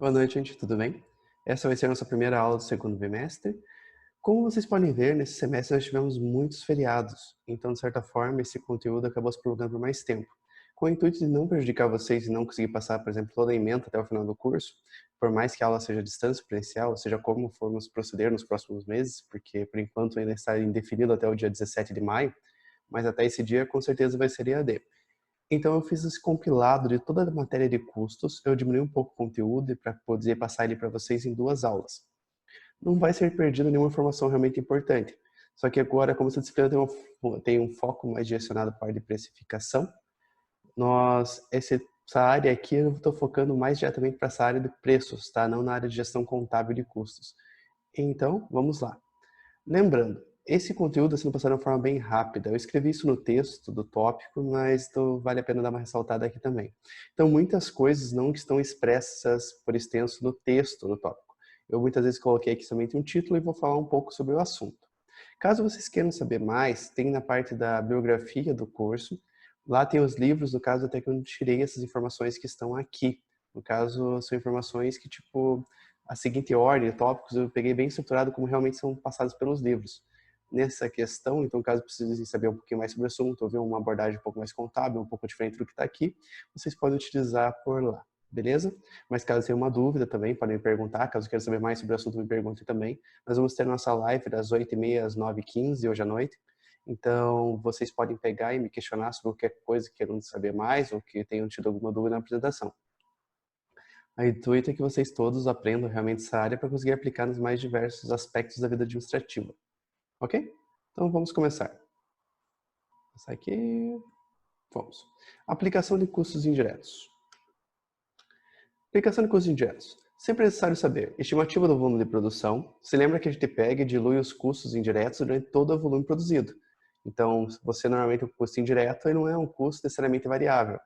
Boa noite, gente. Tudo bem? Essa vai ser a nossa primeira aula do segundo bimestre. Como vocês podem ver, nesse semestre nós tivemos muitos feriados, então, de certa forma, esse conteúdo acabou se prolongando por mais tempo. Com o intuito de não prejudicar vocês e não conseguir passar, por exemplo, toda a ementa até o final do curso, por mais que a aula seja à distância presencial, ou seja, como formos proceder nos próximos meses, porque por enquanto ainda está indefinido até o dia 17 de maio, mas até esse dia com certeza vai ser EAD. Então eu fiz esse compilado de toda a matéria de custos, eu diminui um pouco o conteúdo para poder passar ele para vocês em 2 aulas. Não vai ser perdida nenhuma informação realmente importante. Só que agora, como essa disciplina tem um foco mais direcionado para a área de precificação, essa área aqui eu estou focando mais diretamente para essa área de preços, tá? Não na área de gestão contábil de custos. Então, vamos lá. Lembrando, esse conteúdo está sendo passado de uma forma bem rápida. Eu escrevi isso no texto do tópico, mas vale a pena dar uma ressaltada aqui também. Então, muitas coisas não estão expressas por extenso no texto do tópico. Eu muitas vezes coloquei aqui somente um título e vou falar um pouco sobre o assunto. Caso vocês queiram saber mais, tem na parte da biografia do curso. Lá tem os livros, no caso até que eu tirei essas informações que estão aqui. No caso, são informações que, tipo, a seguinte ordem, tópicos, eu peguei bem estruturado como realmente são passados pelos livros. Nessa questão, então, caso precisem saber um pouquinho mais sobre o assunto, ou ver uma abordagem um pouco mais contábil, um pouco diferente do que está aqui, vocês podem utilizar por lá, beleza? Mas caso tenha uma dúvida também, podem me perguntar. Caso queiram saber mais sobre o assunto, me perguntem também. Nós vamos ter nossa live das 8h30 às 9h15, hoje à noite. Então, vocês podem pegar e me questionar sobre qualquer coisa que queiram saber mais ou que tenham tido alguma dúvida na apresentação. A intuito é que vocês todos aprendam realmente essa área para conseguir aplicar nos mais diversos aspectos da vida administrativa. Ok? Então, vamos começar. Vou passar aqui. Vamos. Aplicação de custos indiretos. Aplicação de custos indiretos. Sempre é necessário saber estimativa do volume de produção. Se lembra que a gente pega e dilui os custos indiretos durante todo o volume produzido. Então, você normalmente o custo indireto ele não é um custo necessariamente variável.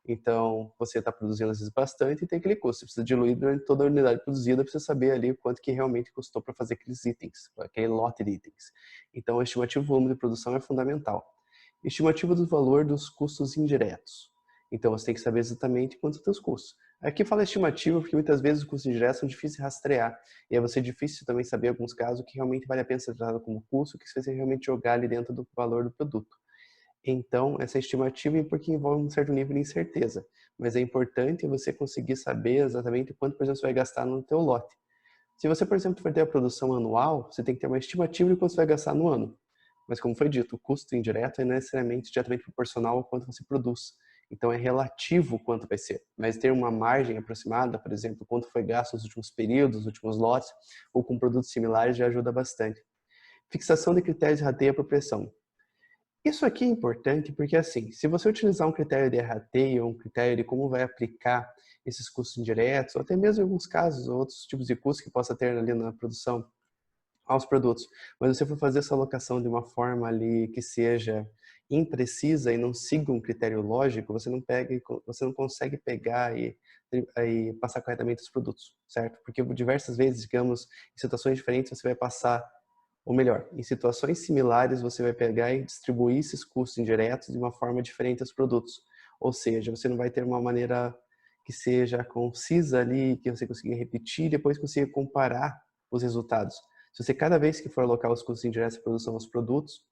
Então, você está produzindo às vezes bastante e tem aquele custo. Você precisa diluir durante toda a unidade produzida para você saber ali o quanto que realmente custou para fazer aqueles itens, aquele lote de itens. Então, a estimativa do volume de produção é fundamental. Estimativa do valor dos custos indiretos. Então, você tem que saber exatamente quantos são os teus custos. Aqui fala estimativa porque muitas vezes os custos indiretos são difíceis de rastrear. E aí vai ser difícil também saber alguns casos que realmente vale a pena ser tratado como custo, que você realmente jogar ali dentro do valor do produto. Então, essa estimativa é porque envolve um certo nível de incerteza, mas é importante você conseguir saber exatamente quanto, por exemplo, você vai gastar no teu lote. Se você, por exemplo, for ter a produção anual, você tem que ter uma estimativa de quanto você vai gastar no ano. Mas como foi dito, o custo indireto é necessariamente diretamente proporcional ao quanto você produz. Então é relativo o quanto vai ser. Mas ter uma margem aproximada, por exemplo, quanto foi gasto nos últimos períodos, nos últimos lotes, ou com produtos similares já ajuda bastante. Fixação de critérios de rateio e apropriação. Isso aqui é importante porque, assim, se você utilizar um critério de rateio, um critério de como vai aplicar esses custos indiretos, ou até mesmo em alguns casos, outros tipos de custos que possa ter ali na produção aos produtos, mas você for fazer essa alocação de uma forma ali que seja imprecisa e não siga um critério lógico, você não consegue pegar e passar corretamente os produtos, certo? Porque diversas vezes, digamos, em situações diferentes, você vai passar ou melhor, em situações similares, você vai pegar e distribuir esses custos indiretos de uma forma diferente aos produtos. Ou seja, você não vai ter uma maneira que seja concisa ali, que você consiga repetir e depois consiga comparar os resultados. Se você cada vez que for alocar os custos indiretos de produção aos produtos,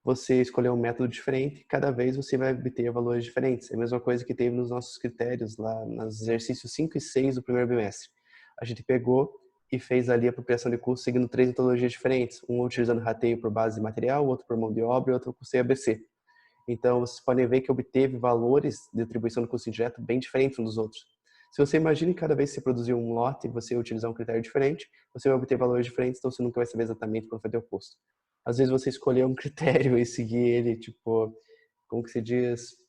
você escolher um método diferente, cada vez você vai obter valores diferentes. É a mesma coisa que teve nos nossos critérios lá nos exercícios 5 e 6 do primeiro bimestre. A gente pegou e fez ali a apropriação de custos seguindo 3 metodologias diferentes, um utilizando rateio por base de material, outro por mão de obra e outro custo ABC. Então, vocês podem ver que obteve valores de atribuição do custo indireto bem diferentes uns dos outros. Se você imagina que cada vez que você produzir um lote e você utilizar um critério diferente, você vai obter valores diferentes, então você nunca vai saber exatamente quanto vai ter o custo. Às vezes você escolher um critério e seguir ele, tipo, como que se diz,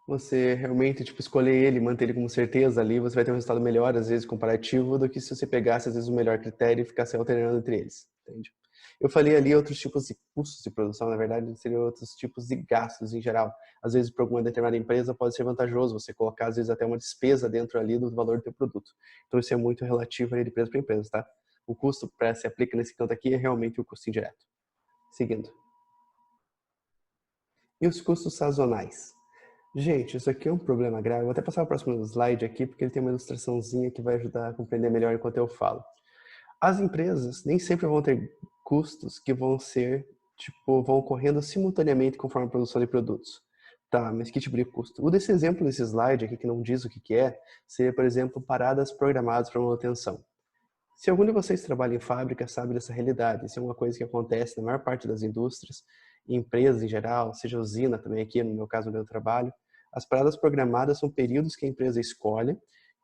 você realmente, tipo, escolher ele, manter ele como certeza ali, você vai ter um resultado melhor, às vezes, comparativo, do que se você pegasse, às vezes, o melhor critério e ficasse alternando entre eles, entende? Eu falei ali outros tipos de custos de produção, na verdade, seriam outros tipos de gastos em geral. Às vezes, para alguma determinada empresa, pode ser vantajoso você colocar, às vezes, até uma despesa dentro ali do valor do teu produto. Então, isso é muito relativo ali de empresa para empresa, tá? O custo para se aplica nesse canto aqui é realmente o custo indireto. Seguindo. E os custos sazonais? Gente, isso aqui é um problema grave. Eu vou até passar o próximo slide aqui, porque ele tem uma ilustraçãozinha que vai ajudar a compreender melhor enquanto eu falo. As empresas nem sempre vão ter custos que vão ser, tipo, vão ocorrendo simultaneamente conforme a produção de produtos. Tá, mas que tipo de custo? O desse exemplo desse slide aqui, que não diz o que que é, seria, por exemplo, paradas programadas para manutenção. Se algum de vocês trabalha em fábrica, sabe dessa realidade. Isso é uma coisa que acontece na maior parte das indústrias, em empresas em geral, seja usina também aqui, no meu caso, no meu trabalho. As paradas programadas são períodos que a empresa escolhe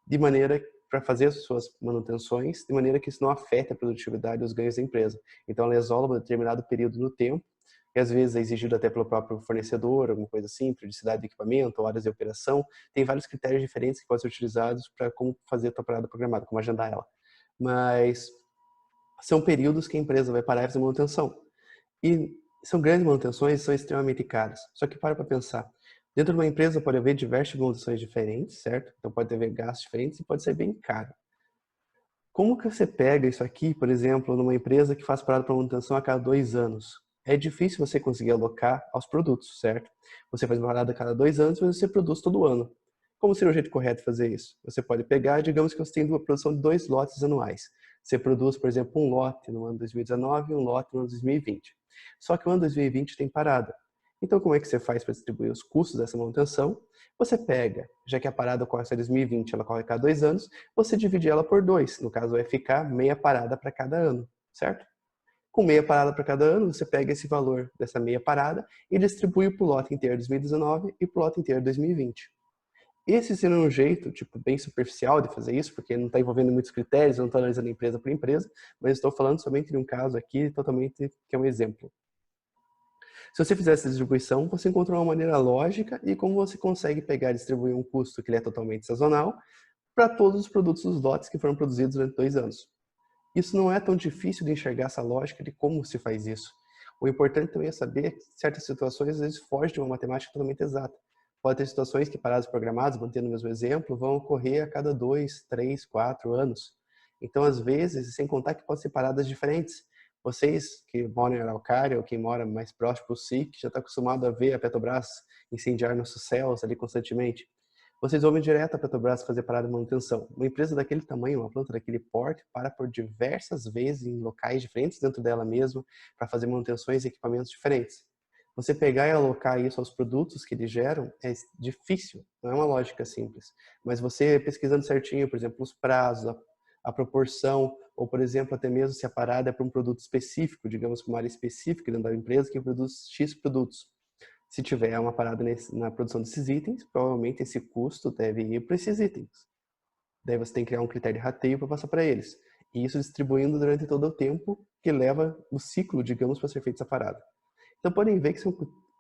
de maneira para fazer as suas manutenções, de maneira que isso não afete a produtividade e os ganhos da empresa. Então, ela isola um determinado período no tempo, que às vezes é exigido até pelo próprio fornecedor, alguma coisa assim, periodicidade de equipamento, horas de operação. Tem vários critérios diferentes que podem ser utilizados para como fazer a tua parada programada, como agendar ela. Mas são períodos que a empresa vai parar e fazer manutenção. E são grandes manutenções, são extremamente caras. Só que para pensar. Dentro de uma empresa pode haver diversas manutenções diferentes, certo? Então pode haver gastos diferentes e pode ser bem caro. Como que você pega isso aqui, por exemplo, numa empresa que faz parada para manutenção a cada 2 anos? É difícil você conseguir alocar aos produtos, certo? Você faz uma parada a cada 2 anos, mas você produz todo ano. Como seria o jeito correto de fazer isso? Você pode pegar, digamos que você tem uma produção de 2 lotes anuais. Você produz, por exemplo, um lote no ano 2019 e um lote no ano 2020. Só que o ano 2020 tem parada. Então, como é que você faz para distribuir os custos dessa manutenção? Você pega, já que a parada ocorre em 2020, ela ocorre a cada 2 anos, você divide ela por 2. No caso, vai ficar meia parada para cada ano, certo? Com meia parada para cada ano, você pega esse valor dessa meia parada e distribui para o lote inteiro de 2019 e para o lote inteiro de 2020. Esse seria um jeito, tipo, bem superficial de fazer isso, porque não está envolvendo muitos critérios, eu não estou analisando empresa por empresa, mas estou falando somente de um caso aqui, totalmente, que é um exemplo. Se você fizer essa distribuição, você encontra uma maneira lógica e como você consegue pegar e distribuir um custo que ele é totalmente sazonal para todos os produtos dos lotes que foram produzidos durante 2 anos. Isso não é tão difícil de enxergar essa lógica de como se faz isso. O importante também é saber que certas situações às vezes fogem de uma matemática totalmente exata. Pode ter situações que paradas programadas, mantendo o mesmo exemplo, vão ocorrer a cada 2, 3, 4 anos. Então, às vezes, sem contar que podem ser paradas diferentes. Vocês que moram em Araucária ou quem mora mais próximo do SIC, já está acostumado a ver a Petrobras incendiar nossos céus ali constantemente. Vocês ouvem direto a Petrobras fazer parada de manutenção. Uma empresa daquele tamanho, uma planta daquele porte, para por diversas vezes em locais diferentes dentro dela mesmo, para fazer manutenções e equipamentos diferentes. Você pegar e alocar isso aos produtos que eles geram é difícil, não é uma lógica simples. Mas você pesquisando certinho, por exemplo, os prazos, a proporção, ou por exemplo, até mesmo se a parada é para um produto específico, digamos que uma área específica dentro da empresa que produz X produtos. Se tiver uma parada na produção desses itens, provavelmente esse custo deve ir para esses itens. Daí você tem que criar um critério de rateio para passar para eles. E isso distribuindo durante todo o tempo que leva o ciclo, digamos, para ser feita essa parada. Então podem ver que são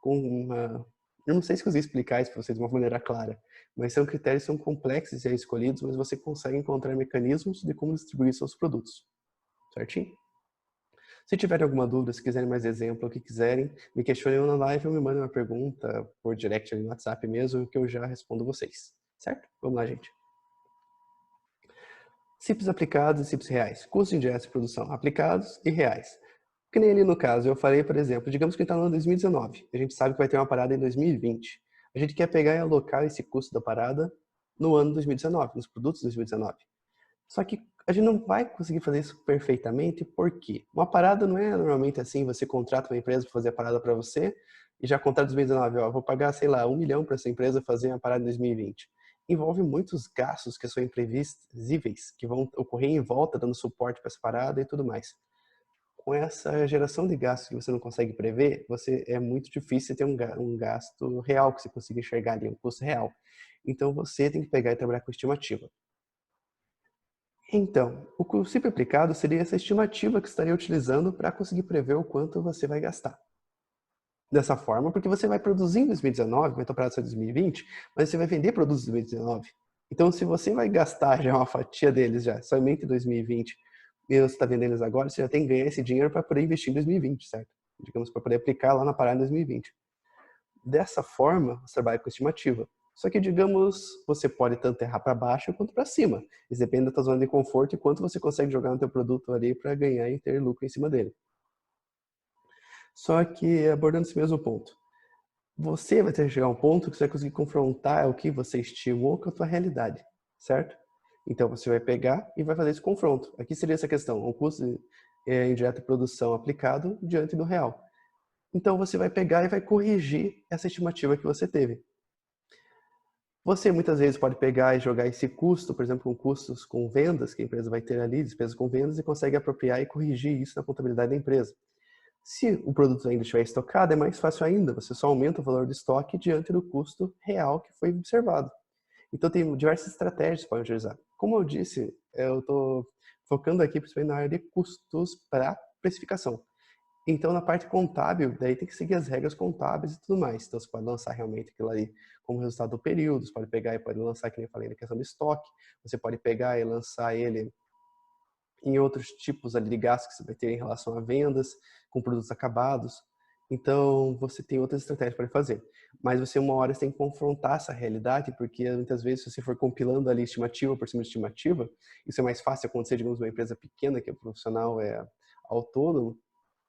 com uma... Eu não sei se consigo explicar isso para vocês de uma maneira clara, mas são critérios que são complexos de ser escolhidos, mas você consegue encontrar mecanismos de como distribuir seus produtos. Certinho? Se tiverem alguma dúvida, se quiserem mais exemplo, o que quiserem, me questionem na live ou me mandem uma pergunta por direct ali no WhatsApp mesmo, que eu já respondo vocês. Certo? Vamos lá, gente. CIPs aplicados e CIPs reais. Custos indiretos de produção aplicados e reais. Que nem ali no caso, eu falei, por exemplo, digamos que está no ano 2019. A gente sabe que vai ter uma parada em 2020. A gente quer pegar e alocar esse custo da parada no ano 2019, nos produtos de 2019. Só que a gente não vai conseguir fazer isso perfeitamente, porque uma parada não é normalmente assim, você contrata uma empresa para fazer a parada para você e já contrata 2019, ó, vou pagar, sei lá, 1 milhão para essa empresa fazer uma parada em 2020. Envolve muitos gastos que são imprevisíveis, que vão ocorrer em volta, dando suporte para essa parada e tudo mais. Com essa geração de gastos que você não consegue prever, é muito difícil ter um gasto real que você consiga enxergar ali, um custo real. Então você tem que pegar e trabalhar com estimativa. Então, o princípio aplicado seria essa estimativa que você estaria utilizando para conseguir prever o quanto você vai gastar. Dessa forma, porque você vai produzir em 2019, vai comprar só em 2020, mas você vai vender produtos em 2019. Então, se você vai gastar já uma fatia deles já somente em 2020 e você está vendendo eles agora, você já tem que ganhar esse dinheiro para poder investir em 2020, certo? Digamos, para poder aplicar lá na parada em 2020. Dessa forma, você trabalha com estimativa. Só que, digamos, você pode tanto errar para baixo quanto para cima. Isso depende da tua zona de conforto e quanto você consegue jogar no teu produto ali para ganhar e ter lucro em cima dele. Só que, abordando esse mesmo ponto, você vai ter que chegar a um ponto que você vai conseguir confrontar o que você estimou com a tua realidade, certo? Então você vai pegar e vai fazer esse confronto. Aqui seria essa questão, o custo indireto de produção aplicado diante do real. Então você vai pegar e vai corrigir essa estimativa que você teve. Você muitas vezes pode pegar e jogar esse custo, por exemplo, com custos com vendas, que a empresa vai ter ali, despesas com vendas, e consegue apropriar e corrigir isso na contabilidade da empresa. Se o produto ainda estiver estocado, é mais fácil ainda, você só aumenta o valor do estoque diante do custo real que foi observado. Então tem diversas estratégias que podem utilizar. Como eu disse, eu estou focando aqui principalmente na área de custos para precificação. Então, na parte contábil, daí tem que seguir as regras contábeis e tudo mais. Então, você pode lançar realmente aquilo ali como resultado do período, você pode pegar e pode lançar, que nem eu falei, na questão do estoque, você pode pegar e lançar ele em outros tipos ali de gastos que você vai ter em relação a vendas, com produtos acabados. Então, você tem outras estratégias para fazer. Mas você, uma hora, você tem que confrontar essa realidade, porque muitas vezes, se você for compilando ali estimativa por cima de estimativa, isso é mais fácil acontecer, digamos, numa empresa pequena, que o profissional é autônomo.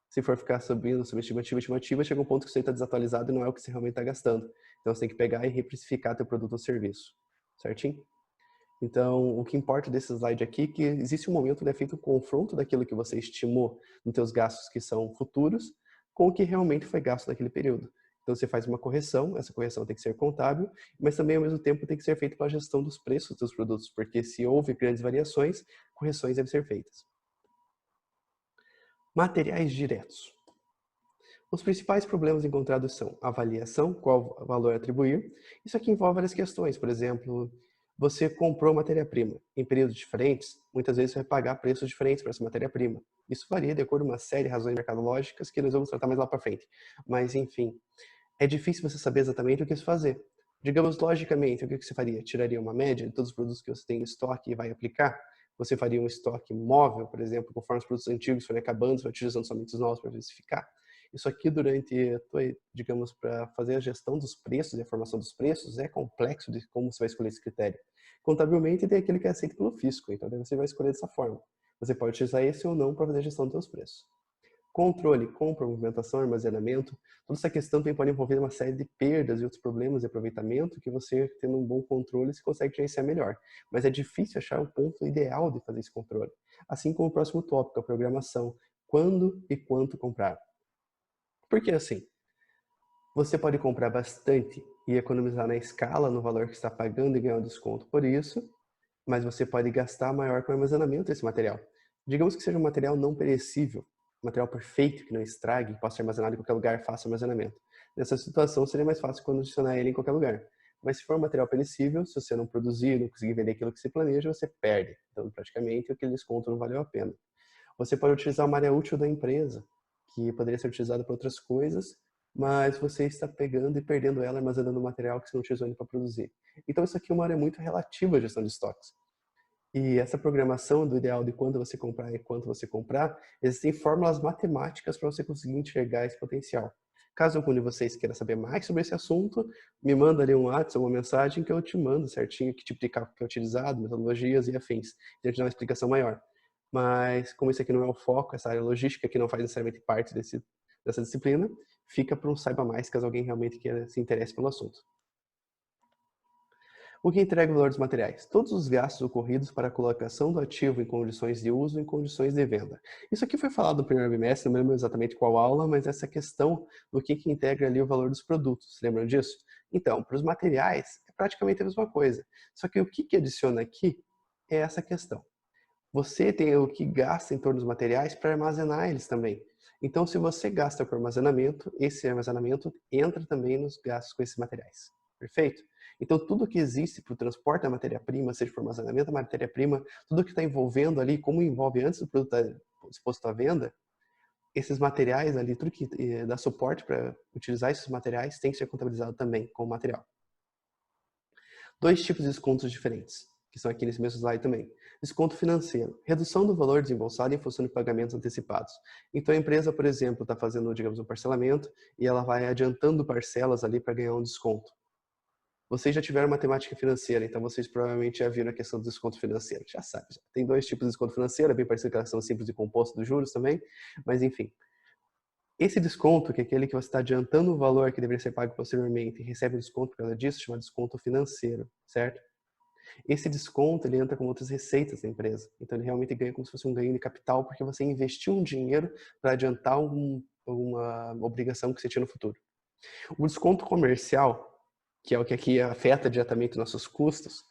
Se for ficar subindo sobre estimativa, chega um ponto que você está desatualizado e não é o que você realmente está gastando. Então, você tem que pegar e reprecificar teu produto ou serviço. Certinho? Então, o que importa desse slide aqui é que existe um momento onde é feito um confronto daquilo que você estimou nos teus gastos que são futuros com o que realmente foi gasto naquele período. Então, você faz uma correção, essa correção tem que ser contábil, mas também, ao mesmo tempo, tem que ser feita pela gestão dos preços dos produtos, porque se houve grandes variações, correções devem ser feitas. Materiais diretos. Os principais problemas encontrados são avaliação, qual valor atribuir. Isso aqui envolve várias questões, por exemplo, você comprou matéria-prima em períodos diferentes, muitas vezes você vai pagar preços diferentes para essa matéria-prima. Isso varia de acordo com uma série de razões mercadológicas que nós vamos tratar mais lá para frente. Mas, enfim, é difícil você saber exatamente o que fazer. Digamos, logicamente, o que você faria? Tiraria uma média de todos os produtos que você tem em estoque e vai aplicar? Você faria um estoque móvel, por exemplo, conforme os produtos antigos forem acabando, você vai utilizando somente os novos para verificar? Isso aqui, digamos, para fazer a gestão dos preços e a formação dos preços, é complexo de como você vai escolher esse critério. Contabilmente, tem aquele que é aceito pelo fisco, então você vai escolher dessa forma. Você pode utilizar esse ou não para fazer a gestão dos seus preços. Controle, compra, movimentação, armazenamento, toda essa questão também pode envolver uma série de perdas e outros problemas de aproveitamento que você, tendo um bom controle, você consegue gerenciar melhor. Mas é difícil achar o ponto ideal de fazer esse controle. Assim como o próximo tópico, a programação. Quando e quanto comprar. Porque assim, você pode comprar bastante e economizar na escala, no valor que está pagando e ganhar um desconto por isso, mas você pode gastar maior com o armazenamento desse material. Digamos que seja um material não perecível, um material perfeito, que não estrague, que possa ser armazenado em qualquer lugar, faça armazenamento. Nessa situação, seria mais fácil condicionar ele em qualquer lugar. Mas se for um material perecível, se você não produzir, não conseguir vender aquilo que você planeja, você perde. Então, praticamente, aquele desconto não valeu a pena. Você pode utilizar uma área útil da empresa, que poderia ser utilizada para outras coisas, mas você está pegando e perdendo ela, armazenando material que você não utilizou ainda para produzir. Então, isso aqui é uma área muito relativa à gestão de estoques. E essa programação do ideal de quando você comprar e quanto você comprar, existem fórmulas matemáticas para você conseguir enxergar esse potencial. Caso algum de vocês queira saber mais sobre esse assunto, me manda ali um WhatsApp ou uma mensagem que eu te mando certinho que tipo de cálculo que é utilizado, metodologias e afins. E eu te dar uma explicação maior. Mas como esse aqui não é o foco, essa área logística que não faz necessariamente parte dessa disciplina, fica para um saiba mais caso alguém realmente queira se interesse pelo assunto. O que entrega o valor dos materiais? Todos os gastos ocorridos para a colocação do ativo em condições de uso e em condições de venda. Isso aqui foi falado no primeiro bimestre, não me lembro exatamente qual aula, mas essa questão do que integra ali o valor dos produtos. Lembram disso? Então, para os materiais, é praticamente a mesma coisa. Só que o que adiciona aqui é essa questão. Você tem o que gasta em torno dos materiais para armazenar eles também. Então, se você gasta com armazenamento, esse armazenamento entra também nos gastos com esses materiais. Perfeito? Então, tudo que existe para o transporte da matéria-prima, seja para o armazenamento da matéria-prima, tudo que está envolvendo ali, como envolve antes do produto estar exposto à venda, esses materiais ali, tudo que dá suporte para utilizar esses materiais tem que ser contabilizado também como material. Dois tipos de descontos diferentes, que são aqui nesse mesmo slide também. Desconto financeiro, redução do valor desembolsado em função de pagamentos antecipados. Então a empresa, por exemplo, está fazendo, digamos, um parcelamento e ela vai adiantando parcelas ali para ganhar um desconto. Vocês já tiveram matemática financeira, então vocês provavelmente já viram a questão do desconto financeiro. Já sabe, já. Tem dois tipos de desconto financeiro, é bem parecido com a questão simples e composto dos juros também, mas enfim. Esse desconto, que é aquele que você está adiantando o valor que deveria ser pago posteriormente e recebe um desconto por causa disso, chama desconto financeiro, certo? Esse desconto, ele entra com outras receitas da empresa. Então, ele realmente ganha como se fosse um ganho de capital, porque você investiu um dinheiro para adiantar uma obrigação que você tinha no futuro. O desconto comercial, que é o que aqui afeta diretamente nossos custos,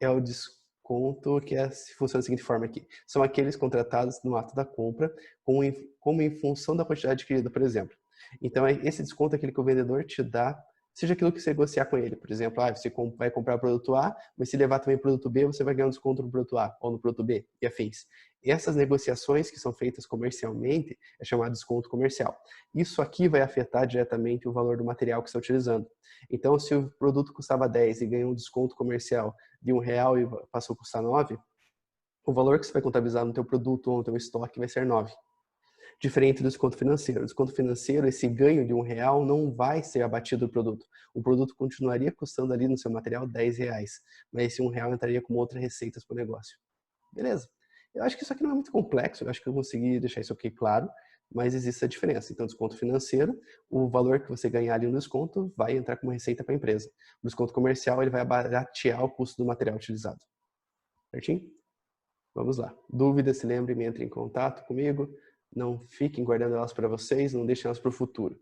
é o desconto que funciona da seguinte forma aqui. São aqueles contratados no ato da compra, como em função da quantidade adquirida, por exemplo. Então, esse desconto é aquele que o vendedor te dá, seja aquilo que você negociar com ele. Por exemplo, você vai comprar o produto A, mas se levar também o produto B, você vai ganhar um desconto no produto A ou no produto B e afins. Essas negociações que são feitas comercialmente é chamado desconto comercial. Isso aqui vai afetar diretamente o valor do material que você está utilizando. Então, se o produto custava 10 e ganhou um desconto comercial de R$1 e passou a custar 9, o valor que você vai contabilizar no teu produto ou no teu estoque vai ser 9. Diferente do desconto financeiro. O desconto financeiro, esse ganho de R$1 não vai ser abatido do produto. O produto continuaria custando ali no seu material R$10, mas esse R$1 entraria como outra receita para o negócio. Beleza. Eu acho que isso aqui não é muito complexo, eu acho que eu consegui deixar isso aqui claro, mas existe a diferença. Então, desconto financeiro, o valor que você ganhar ali no desconto vai entrar como receita para a empresa. O desconto comercial, ele vai baratear o custo do material utilizado. Certinho? Vamos lá. Dúvidas, se lembrem, entrem em contato comigo. Não fiquem guardando elas para vocês, não deixem elas para o futuro.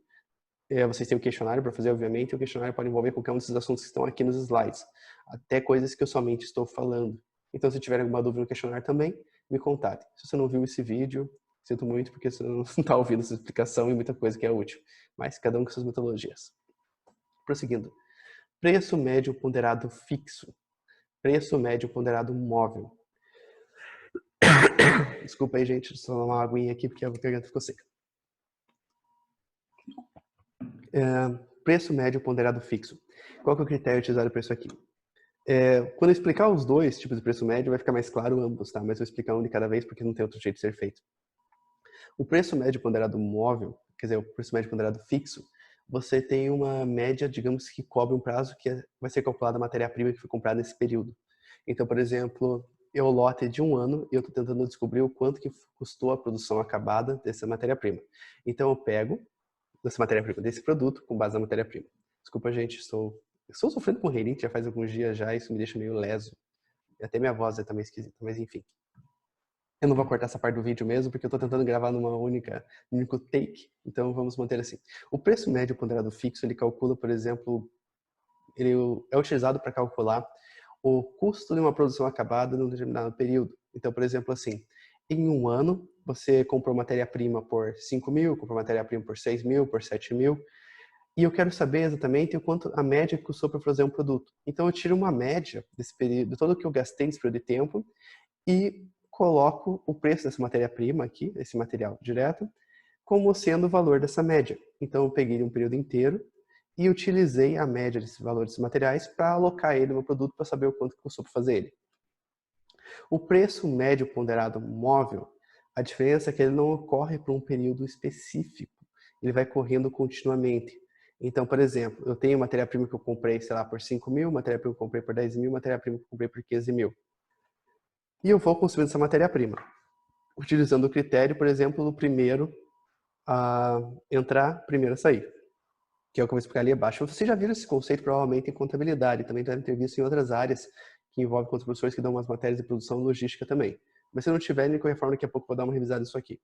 Vocês têm um questionário para fazer, obviamente, e o questionário pode envolver qualquer um desses assuntos que estão aqui nos slides, até coisas que eu somente estou falando. Então, se tiver alguma dúvida no questionário também, me contate. Se você não viu esse vídeo, sinto muito porque você não está ouvindo essa explicação e muita coisa que é útil, mas cada um com suas metodologias. Prosseguindo. Preço médio ponderado fixo. Preço médio ponderado móvel. Desculpa aí, gente, só tomar uma aguinha aqui porque a garganta ficou seca. Preço médio ponderado fixo. Qual que é o critério utilizado para isso aqui? Quando eu explicar os dois tipos de preço médio, vai ficar mais claro ambos, tá? Mas eu vou explicar um de cada vez porque não tem outro jeito de ser feito. O preço médio ponderado móvel, quer dizer, o preço médio ponderado fixo, você tem uma média, digamos, que cobre um prazo que vai ser calculada a matéria-prima que foi comprada nesse período. Então, por exemplo, eu lote de 1 ano e eu estou tentando descobrir o quanto que custou a produção acabada dessa matéria-prima. Então, eu pego dessa matéria-prima, desse produto, com base na matéria-prima. Desculpa, gente, estou sofrendo com rinite já faz alguns dias já, isso me deixa meio leso. E até minha voz é também esquisita, mas enfim. Eu não vou cortar essa parte do vídeo mesmo, porque eu estou tentando gravar num único take, então vamos manter assim. O preço médio ponderado fixo, ele calcula, por exemplo, ele é utilizado para calcular o custo de uma produção acabada num determinado período. Então, por exemplo, assim, em 1 ano, você comprou matéria-prima por 5 mil, comprou matéria-prima por 6 mil, por 7 mil, e eu quero saber exatamente o quanto a média que custou para fazer um produto. Então, eu tiro uma média desse período, de todo o que eu gastei nesse período de tempo, e coloco o preço dessa matéria-prima aqui, esse material direto, como sendo o valor dessa média. Então, eu peguei um período inteiro e utilizei a média desses valores desses materiais para alocar ele no produto para saber o quanto custou para fazer ele. O preço médio ponderado móvel, a diferença é que ele não ocorre por um período específico, ele vai correndo continuamente. Então, por exemplo, eu tenho matéria-prima que eu comprei, sei lá, por 5 mil, matéria-prima que eu comprei por 10 mil, matéria-prima que eu comprei por 15 mil. E eu vou consumindo essa matéria-prima, utilizando o critério, por exemplo, do primeiro a entrar, primeiro a sair, que é o que eu vou explicar ali abaixo. Você já viu esse conceito provavelmente em contabilidade, também deve ter visto em outras áreas que envolvem com outros professores que dão umas matérias de produção e logística também. Mas se não tiver, de qualquer forma, daqui a pouco eu vou dar uma revisada nisso aqui.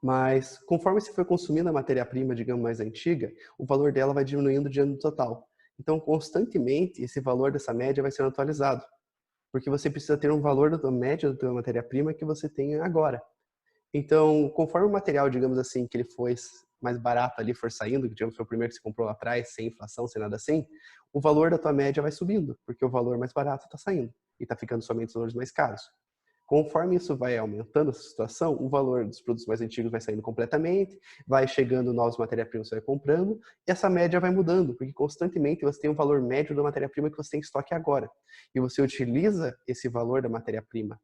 Mas conforme você for consumindo a matéria-prima, digamos, mais antiga, o valor dela vai diminuindo diante do total. Então, constantemente, esse valor dessa média vai sendo atualizado, porque você precisa ter um valor da média da matéria-prima que você tem agora. Então, conforme o material, digamos assim, que ele foi mais barato ali, for saindo, que digamos foi o primeiro que você comprou lá atrás, sem inflação, sem nada assim, o valor da tua média vai subindo, porque o valor mais barato está saindo e está ficando somente os valores mais caros. Conforme isso vai aumentando essa situação, o valor dos produtos mais antigos vai saindo completamente, vai chegando novas matérias-primas que você vai comprando, e essa média vai mudando, porque constantemente você tem um valor médio da matéria-prima que você tem em estoque agora. E você utiliza esse valor da matéria-prima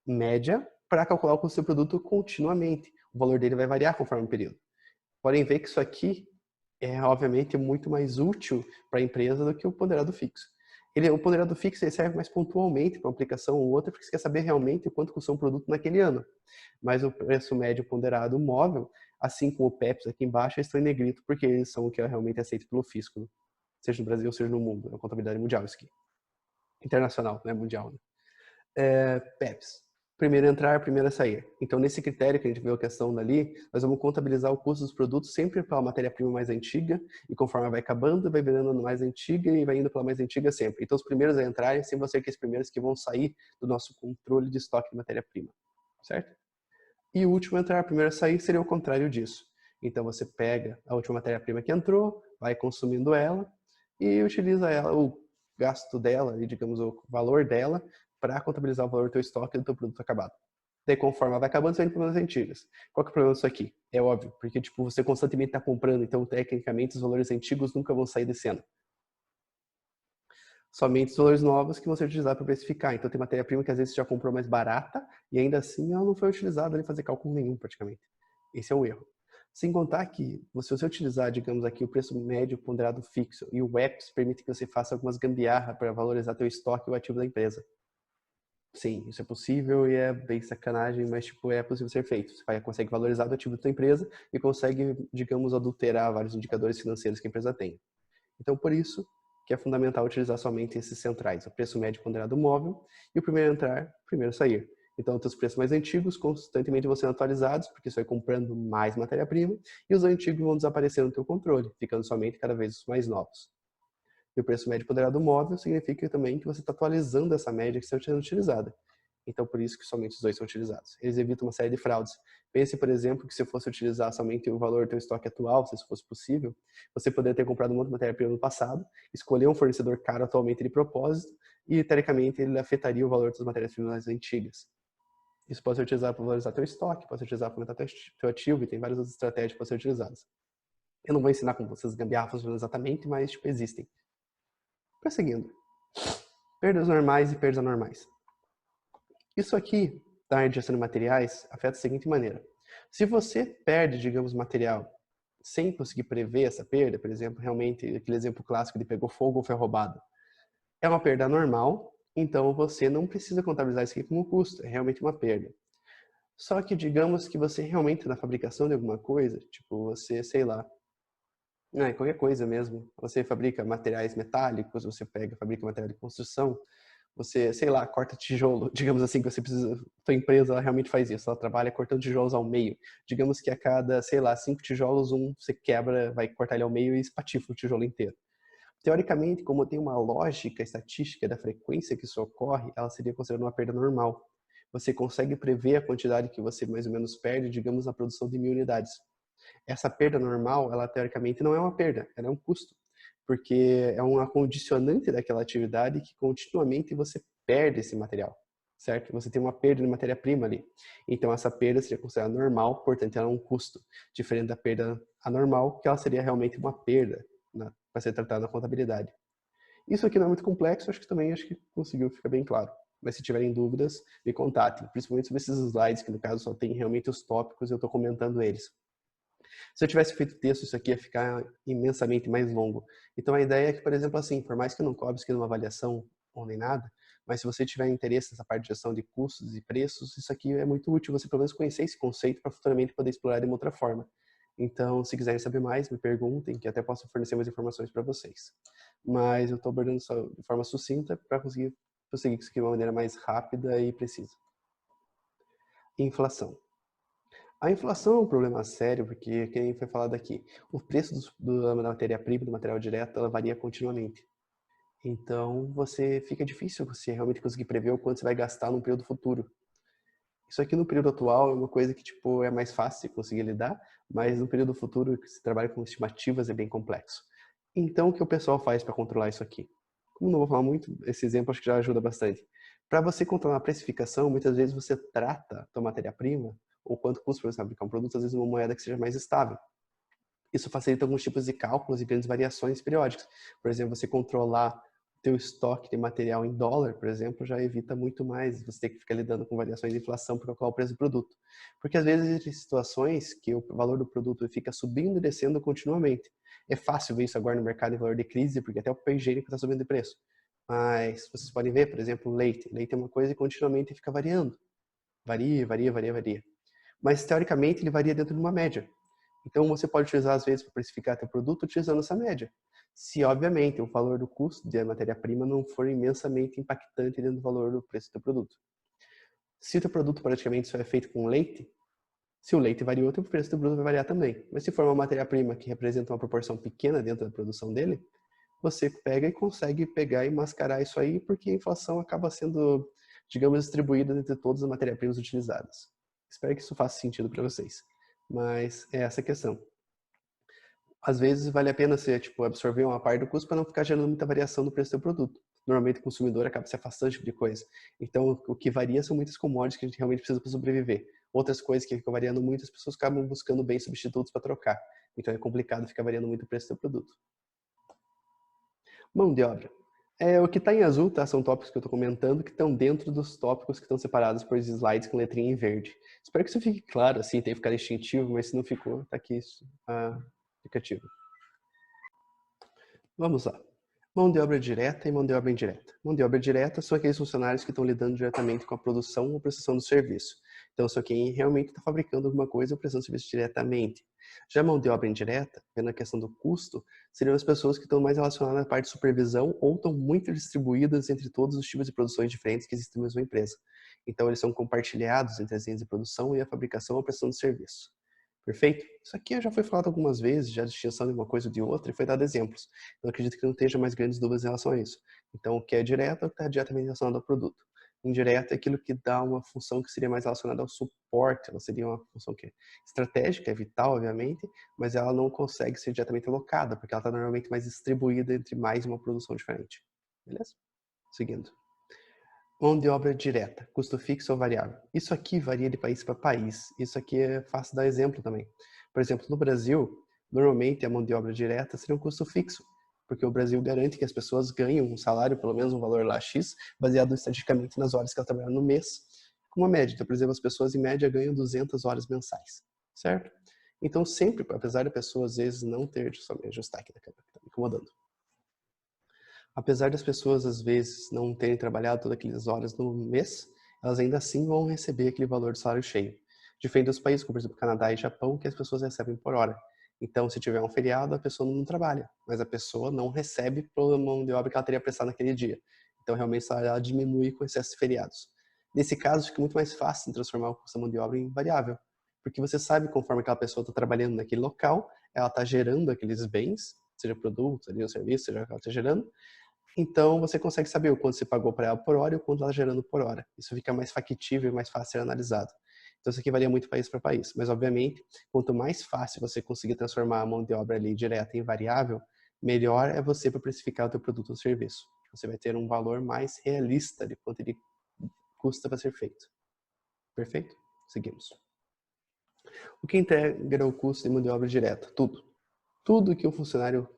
média para calcular o seu produto continuamente. O valor dele vai variar conforme o período. Podem ver que isso aqui é, obviamente, muito mais útil para a empresa do que o ponderado fixo. O ponderado fixo ele serve mais pontualmente para uma aplicação ou outra, porque você quer saber realmente quanto custou um produto naquele ano. Mas o preço médio ponderado móvel, assim como o PEPs aqui embaixo, eles estão em negrito, porque eles são o que é realmente aceito pelo fisco, seja no Brasil, seja no mundo. É uma contabilidade mundial isso aqui. Internacional, não é mundial, né? PEPs. Primeiro a entrar, primeiro a sair. Então, nesse critério que a gente viu a questão dali, nós vamos contabilizar o custo dos produtos sempre pela matéria-prima mais antiga, e conforme ela vai acabando, vai virando mais antiga e vai indo pela mais antiga sempre. Então, os primeiros a entrarem sempre vão ser aqueles primeiros que vão sair do nosso controle de estoque de matéria-prima, certo? E o último a entrar, primeiro a sair, seria o contrário disso. Então, você pega a última matéria-prima que entrou, vai consumindo ela e utiliza ela, o gasto dela, e digamos o valor dela, para contabilizar o valor do teu estoque e do teu produto acabado. Daí, conforme ela vai acabando, você vai indo para as antigas. Qual que é o problema disso aqui? É óbvio, porque tipo, você constantemente está comprando, então, tecnicamente, os valores antigos nunca vão sair descendo. Somente os valores novos que vão ser utilizados para precificar. Então, tem matéria-prima que às vezes você já comprou mais barata e ainda assim ela não foi utilizada em fazer cálculo nenhum, praticamente. Esse é o erro. Sem contar que, se você utilizar, digamos aqui, o preço médio ponderado fixo e o EPS permite que você faça algumas gambiarra para valorizar teu estoque e o ativo da empresa. Sim, isso é possível e é bem sacanagem, mas tipo, é possível ser feito. Você consegue valorizar o ativo da tua empresa e consegue, digamos, adulterar vários indicadores financeiros que a empresa tem. Então, por isso que é fundamental utilizar somente esses centrais, o preço médio ponderado móvel e o primeiro a entrar, primeiro a sair. Então, os preços mais antigos constantemente vão sendo atualizados, porque você vai comprando mais matéria-prima, e os antigos vão desaparecendo do teu controle, ficando somente cada vez os mais novos. E o preço médio ponderado móvel significa também que você está atualizando essa média que está sendo utilizada. Então, por isso que somente os dois são utilizados. Eles evitam uma série de fraudes. Pense, por exemplo, que se fosse utilizar somente o valor do teu estoque atual, se isso fosse possível, você poderia ter comprado um monte de matéria-prima no passado, escolher um fornecedor caro atualmente de propósito e, teoricamente, ele afetaria o valor das matérias-primas antigas. Isso pode ser utilizado para valorizar teu estoque, pode ser utilizado para aumentar teu ativo e tem várias outras estratégias que podem ser utilizadas. Eu não vou ensinar como vocês gambiarras exatamente, mas tipo, existem. Prosseguindo. Perdas normais e perdas anormais. Isso aqui, da gestão de materiais, afeta da seguinte maneira. Se você perde, digamos, material sem conseguir prever essa perda, por exemplo, realmente, aquele exemplo clássico de pegou fogo ou foi roubado, é uma perda normal, então você não precisa contabilizar isso aqui como custo, é realmente uma perda. Só que digamos que você realmente na fabricação de alguma coisa, tipo você, sei lá, qualquer coisa mesmo, você fabrica materiais metálicos, você fabrica material de construção, você, sei lá, corta tijolo, digamos assim, que você precisa, tua empresa ela realmente faz isso, ela trabalha cortando tijolos ao meio. Digamos que a cada, sei lá, 5 tijolos, você quebra, vai cortar ele ao meio e espatifa o tijolo inteiro. Teoricamente, como tem uma lógica estatística da frequência que isso ocorre, ela seria considerada uma perda normal. Você consegue prever a quantidade que você mais ou menos perde, digamos, na produção de 1.000 unidades. Essa perda normal, ela teoricamente não é uma perda, ela é um custo, porque é uma condicionante daquela atividade que continuamente você perde esse material, certo? Você tem uma perda de matéria-prima ali. Então essa perda seria considerada normal, portanto ela é um custo, diferente da perda anormal, que ela seria realmente uma perda para ser tratada na contabilidade. Isso aqui não é muito complexo, acho que conseguiu ficar bem claro. Mas se tiverem dúvidas, me contatem, principalmente sobre esses slides, que no caso só tem realmente os tópicos e eu estou comentando eles. Se eu tivesse feito texto, isso aqui ia ficar imensamente mais longo. Então a ideia é que, por exemplo, assim, por mais que eu não cobre isso aqui numa avaliação ou nem nada, mas se você tiver interesse nessa parte de gestão de custos e preços, isso aqui é muito útil você pelo menos conhecer esse conceito para futuramente poder explorar de uma outra forma. Então, se quiserem saber mais, me perguntem, que até posso fornecer mais informações para vocês. Mas eu estou abordando isso de forma sucinta para conseguir prosseguir isso aqui de uma maneira mais rápida e precisa. Inflação. A inflação é um problema sério, porque, quem foi falado aqui, o preço da matéria-prima, do material direto, ela varia continuamente. Então, fica difícil você realmente conseguir prever o quanto você vai gastar num período futuro. Isso aqui no período atual é uma coisa que, tipo, é mais fácil de conseguir lidar, mas no período futuro, que se trabalha com estimativas, é bem complexo. Então, o que o pessoal faz para controlar isso aqui? Como não vou falar muito, esse exemplo acho que já ajuda bastante. Para você controlar a precificação, muitas vezes você trata a matéria-prima, ou quanto custa para você fabricar um produto, às vezes uma moeda que seja mais estável. Isso facilita alguns tipos de cálculos e grandes variações periódicas. Por exemplo, você controlar teu estoque de material em dólar, por exemplo, já evita muito mais você ter que ficar lidando com variações de inflação para calcular o preço do produto. Porque às vezes existem situações que o valor do produto fica subindo e descendo continuamente. É fácil ver isso agora no mercado em valor de crise, porque até o papel higiênico está subindo de preço. Mas vocês podem ver, por exemplo, leite. Leite é uma coisa que continuamente fica variando. Varia. Mas teoricamente ele varia dentro de uma média. Então, você pode utilizar, às vezes, para precificar teu produto utilizando essa média. Se, obviamente, o valor do custo da matéria-prima não for imensamente impactante dentro do valor do preço do teu produto. Se o teu produto praticamente só é feito com leite, se o leite variou, o preço do produto vai variar também. Mas se for uma matéria-prima que representa uma proporção pequena dentro da produção dele, você pega e consegue pegar e mascarar isso aí, porque a inflação acaba sendo, digamos, distribuída entre todas as matérias-primas utilizadas. Espero que isso faça sentido para vocês. Mas é essa a questão. Às vezes vale a pena você tipo, absorver uma parte do custo para não ficar gerando muita variação no preço do produto. Normalmente o consumidor acaba se afastando de coisa. Então, o que varia são muitas commodities que a gente realmente precisa para sobreviver. Outras coisas que ficam variando muito, as pessoas acabam buscando bens substitutos para trocar. Então, é complicado ficar variando muito o preço do produto. Mão de obra. O que está em azul, tá? São tópicos que eu estou comentando que estão dentro dos tópicos que estão separados por slides com letrinha em verde. Espero que isso fique claro, assim, tem que ficar instintivo, mas se não ficou, tá aqui isso, aplicativo. Vamos lá. Mão de obra direta e mão de obra indireta. Mão de obra direta são aqueles funcionários que estão lidando diretamente com a produção ou prestação do serviço. Então, são quem realmente está fabricando alguma coisa ou prestando serviço diretamente. Já a mão de obra indireta, vendo a questão do custo, seriam as pessoas que estão mais relacionadas à parte de supervisão ou estão muito distribuídas entre todos os tipos de produções diferentes que existem na mesma empresa. Então, eles são compartilhados entre as linhas de produção e a fabricação ou prestação de serviço. Perfeito? Isso aqui já foi falado algumas vezes, já a distinção de uma coisa ou de outra, e foi dado exemplos. Eu acredito que não esteja mais grandes dúvidas em relação a isso. Então, o que é direto é o que está diretamente relacionado ao produto. Indireto é aquilo que dá uma função que seria mais relacionada ao suporte, ela seria uma função que é estratégica, é vital, obviamente, mas ela não consegue ser diretamente alocada, porque ela está normalmente mais distribuída entre mais uma produção diferente. Beleza? Seguindo. Mão de obra direta, custo fixo ou variável. Isso aqui varia de país para país. Isso aqui é fácil dar exemplo também. Por exemplo, no Brasil, normalmente a mão de obra direta seria um custo fixo, porque o Brasil garante que as pessoas ganham um salário, pelo menos um valor lá X, baseado estatisticamente nas horas que elas trabalharam no mês, com uma média. Então, por exemplo, as pessoas em média ganham 200 horas mensais, certo? Então, sempre, apesar da pessoa às vezes não ter, deixa eu só me ajustar aqui na câmera, que está me incomodando. Apesar das pessoas às vezes não terem trabalhado todas aquelas horas no mês, elas ainda assim vão receber aquele valor de salário cheio. Diferente dos países, como por exemplo Canadá e Japão, que as pessoas recebem por hora. Então, se tiver um feriado, a pessoa não trabalha, mas a pessoa não recebe pela mão de obra que ela teria prestado naquele dia. Então, realmente, o salário dela diminui com excesso de feriados. Nesse caso, fica muito mais fácil transformar o custo da mão de obra em variável, porque você sabe, conforme aquela pessoa está trabalhando naquele local, ela está gerando aqueles bens, seja produtos, ali, ou serviço, seja o que ela está gerando, então, você consegue saber o quanto você pagou para ela por hora e o quanto ela está gerando por hora. Isso fica mais factível e mais fácil de ser analisado. Então, isso aqui varia muito país para país. Mas, obviamente, quanto mais fácil você conseguir transformar a mão de obra ali direta em variável, melhor é você para precificar o teu produto ou serviço. Você vai ter um valor mais realista de quanto ele custa para ser feito. Perfeito? Seguimos. O que integra o custo de mão de obra direta? Tudo. Tudo que o funcionário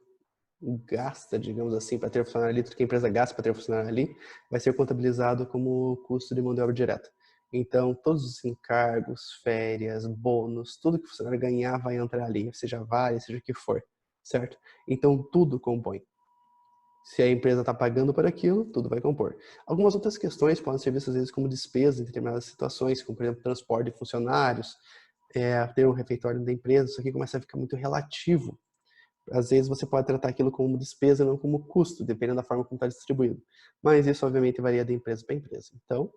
gasta, digamos assim, para ter funcionário ali, tudo que a empresa gasta para ter funcionário ali, vai ser contabilizado como custo de mão de obra direta. Então, todos os encargos, férias, bônus, tudo que o funcionário ganhar vai entrar ali, seja vale, seja o que for, certo? Então, tudo compõe. Se a empresa está pagando por aquilo, tudo vai compor. Algumas outras questões podem ser vistas às vezes como despesas em determinadas situações, como por exemplo transporte de funcionários, ter um refeitório da empresa, isso aqui começa a ficar muito relativo. Às vezes você pode tratar aquilo como despesa, não como custo, dependendo da forma como está distribuído. Mas isso, obviamente, varia de empresa para empresa. Então,